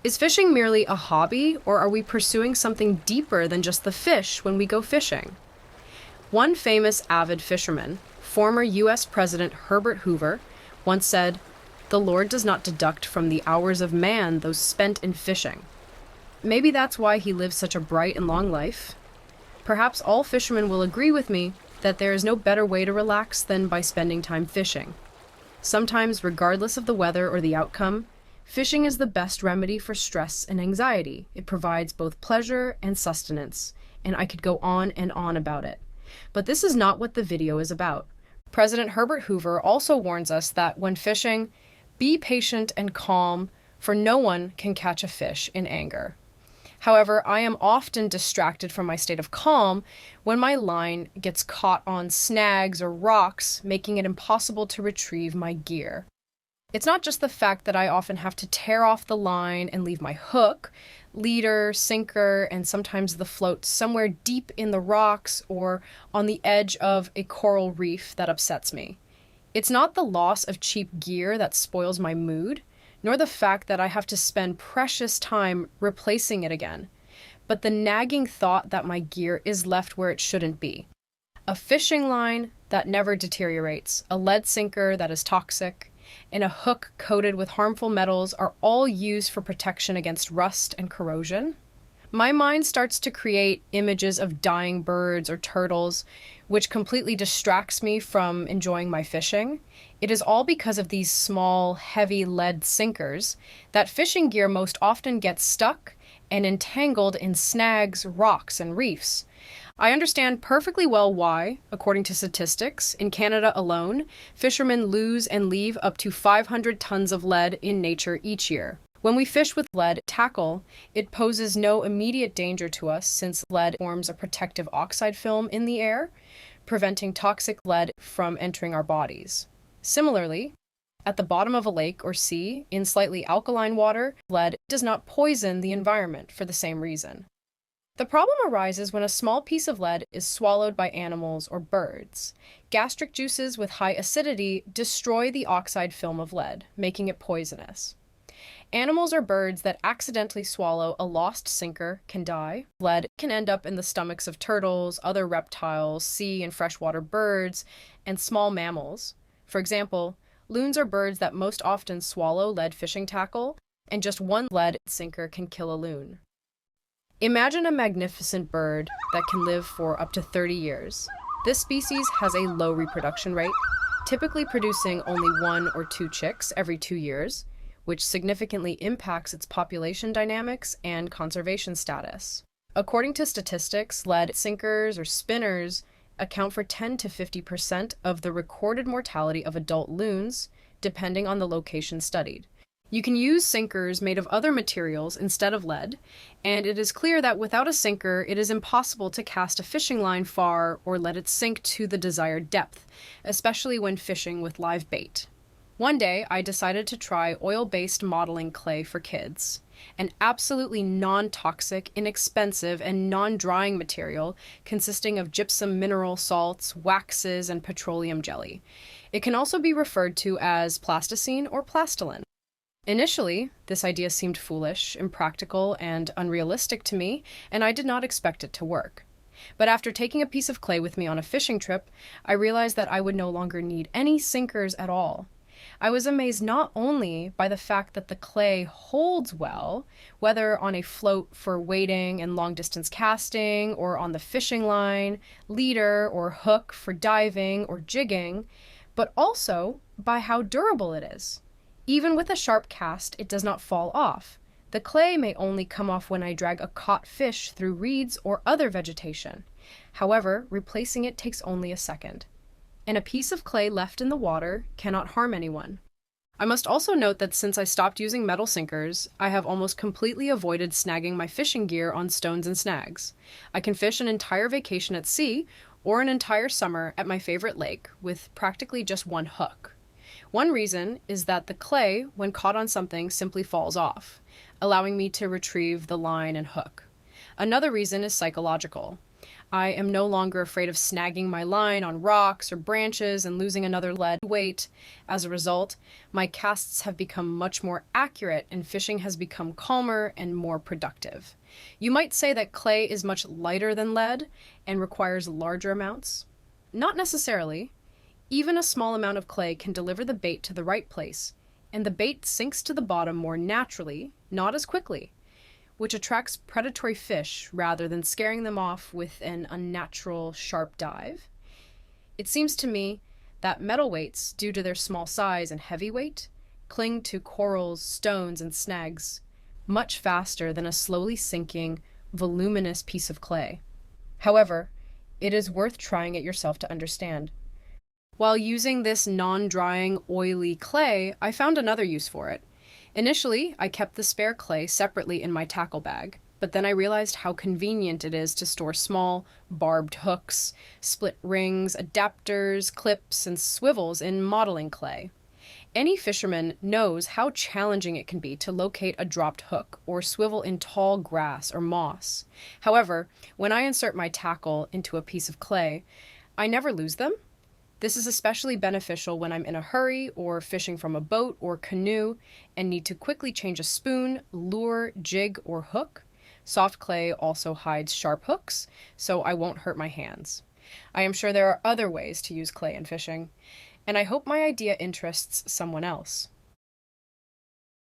Is fishing merely a hobby, or are we pursuing something deeper than just the fish when we go fishing? One famous avid fisherman, former U.S. President Herbert Hoover, once said, "The Lord does not deduct from the hours of man those spent in fishing." Maybe that's why he lives such a bright and long life. Perhaps all fishermen will agree with me that there is no better way to relax than by spending time fishing. Sometimes, regardless of the weather or the outcome, fishing is the best remedy for stress and anxiety. It provides both pleasure and sustenance, and I could go on and on about it. But this is not what the video is about. President Herbert Hoover also warns us that when fishing, be patient and calm, for no one can catch a fish in anger. However, I am often distracted from my state of calm when my line gets caught on snags or rocks, making it impossible to retrieve my gear. It's not just the fact that I often have to tear off the line and leave my hook, leader, sinker, and sometimes the float somewhere deep in the rocks or on the edge of a coral reef that upsets me. It's not the loss of cheap gear that spoils my mood, nor the fact that I have to spend precious time replacing it again, but the nagging thought that my gear is left where it shouldn't be. A fishing line that never deteriorates, a lead sinker that is toxic, and a hook coated with harmful metals are all used for protection against rust and corrosion. My mind starts to create images of dying birds or turtles, which completely distracts me from enjoying my fishing. It is all because of these small, heavy lead sinkers that fishing gear most often gets stuck and entangled in snags, rocks, and reefs. I understand perfectly well why, according to statistics, in Canada alone, fishermen lose and leave up to 500 tons of lead in nature each year. When we fish with lead tackle, it poses no immediate danger to us since lead forms a protective oxide film in the air, preventing toxic lead from entering our bodies. Similarly, at the bottom of a lake or sea, in slightly alkaline water, lead does not poison the environment for the same reason. The problem arises when a small piece of lead is swallowed by animals or birds. Gastric juices with high acidity destroy the oxide film of lead, making it poisonous. Animals or birds that accidentally swallow a lost sinker can die. Lead can end up in the stomachs of turtles, other reptiles, sea and freshwater birds, and small mammals. For example, loons are birds that most often swallow lead fishing tackle, and just one lead sinker can kill a loon. Imagine a magnificent bird that can live for up to 30 years. This species has a low reproduction rate, typically producing only 1 or 2 chicks every 2 years, which significantly impacts its population dynamics and conservation status. According to statistics, lead sinkers or spinners account for 10 to 50% of the recorded mortality of adult loons, depending on the location studied. You can use sinkers made of other materials instead of lead, and it is clear that without a sinker, it is impossible to cast a fishing line far or let it sink to the desired depth, especially when fishing with live bait. One day, I decided to try oil-based modeling clay for kids, an absolutely non-toxic, inexpensive, and non-drying material consisting of gypsum mineral salts, waxes, and petroleum jelly. It can also be referred to as plasticine or plastiline. Initially, this idea seemed foolish, impractical, and unrealistic to me, and I did not expect it to work. But after taking a piece of clay with me on a fishing trip, I realized that I would no longer need any sinkers at all. I was amazed not only by the fact that the clay holds well, whether on a float for wading and long-distance casting, or on the fishing line, leader, or hook for diving or jigging, but also by how durable it is. Even with a sharp cast, it does not fall off. The clay may only come off when I drag a caught fish through reeds or other vegetation. However, replacing it takes only a second. And a piece of clay left in the water cannot harm anyone. I must also note that since I stopped using metal sinkers, I have almost completely avoided snagging my fishing gear on stones and snags. I can fish an entire vacation at sea or an entire summer at my favorite lake with practically just one hook. One reason is that the clay, when caught on something, simply falls off, allowing me to retrieve the line and hook. Another reason is psychological. I am no longer afraid of snagging my line on rocks or branches and losing another lead weight. As a result, my casts have become much more accurate and fishing has become calmer and more productive. You might say that clay is much lighter than lead and requires larger amounts. Not necessarily. Even a small amount of clay can deliver the bait to the right place, and the bait sinks to the bottom more naturally, not as quickly, which attracts predatory fish rather than scaring them off with an unnatural, sharp dive. It seems to me that metal weights, due to their small size and heavy weight, cling to corals, stones, and snags much faster than a slowly sinking, voluminous piece of clay. However, it is worth trying it yourself to understand. While using this non-drying, oily clay, I found another use for it. Initially, I kept the spare clay separately in my tackle bag, but then I realized how convenient it is to store small, barbed hooks, split rings, adapters, clips, and swivels in modeling clay. Any fisherman knows how challenging it can be to locate a dropped hook or swivel in tall grass or moss. However, when I insert my tackle into a piece of clay, I never lose them. This is especially beneficial when I'm in a hurry or fishing from a boat or canoe and need to quickly change a spoon, lure, jig, or hook. Soft clay also hides sharp hooks, so I won't hurt my hands. I am sure there are other ways to use clay in fishing, and I hope my idea interests someone else.